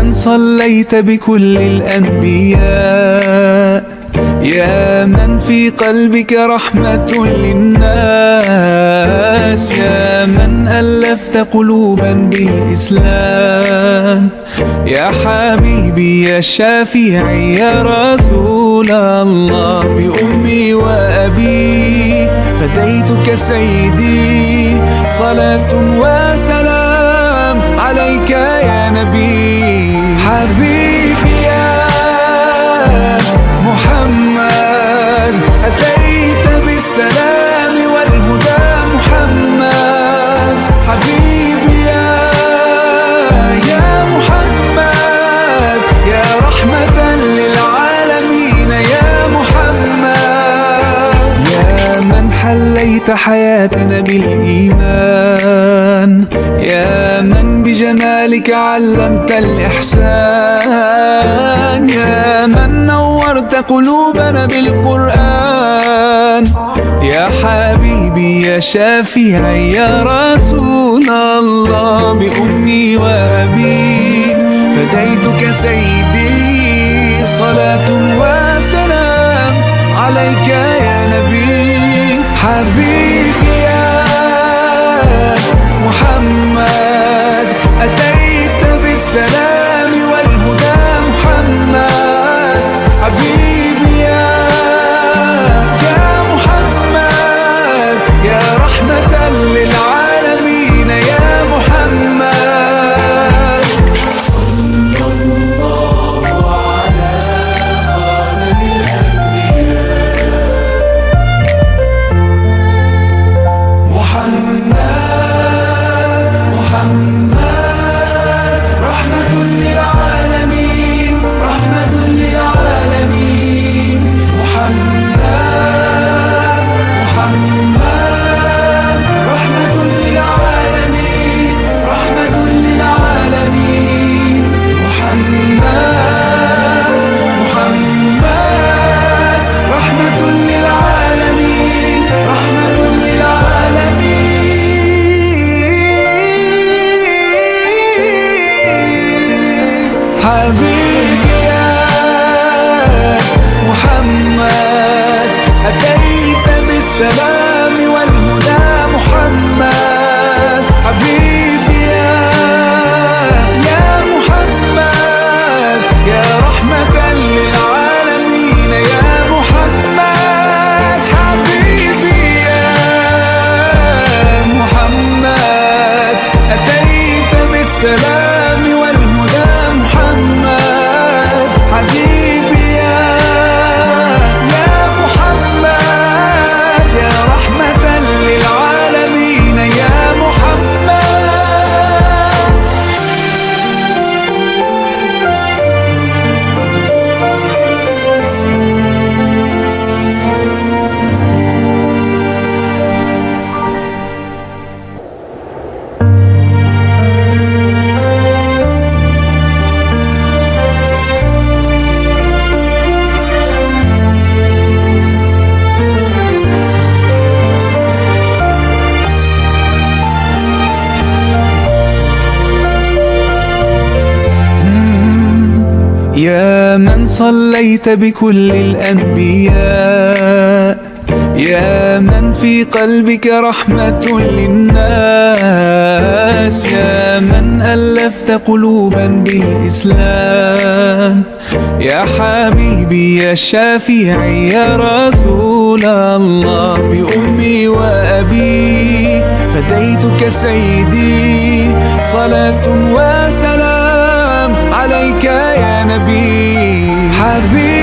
من صليت بكل الأنبياء، يا من في قلبك رحمة للناس، يا من ألفت قلوبا بالإسلام، يا حبيبي يا شافعي يا رسول الله، بأمي وأبي فديتك سيدي، صلاة وسلام عليك يا نبي. حبيبي يا محمد أتيت بالسلام والهدى محمد، حبيبي يا محمد يا رحمة للعالمين يا محمد، يا من حليت حياتنا بالإيمان، يا من بجمالك علمت الإحسان، يا من نورت قلوبنا بالقرآن، يا حبيبي يا شافعي يا رسول الله، بأمي وأبي فديتك سيدي، صلاة وسلام عليك يا نبي. حبيبي يا محمد أتيت بالسلام والهدى محمد، حبيبي يا محمد يا رحمة للعالمين يا محمد. صلى الله على خاتم الأنبياء محمد رحمة للعالمين، رحمة للعالمين، محمد رحمة للعالمين، رحمة للعالمين، محمد رحمة للعالمين، رحمة للعالمين. حبيبي يا محمد أتيت بالسلام والهدى محمد، حبيبي يا محمد يا رحمة للعالمين يا محمد، حبيبي يا محمد أتيت بالسلام والهدى محمد، حبيبي يا محمد يا رحمة للعالمين يا محمد. يا من صليت بكل الأنبياء، يا من في قلبك رحمة للناس، يا من ألفت قلوبا بالإسلام، يا حبيبي يا شافعي يا رسول الله، بأمي وأبي فديتك سيدي، صلاة وسلام عليك يا نبي. حبيبي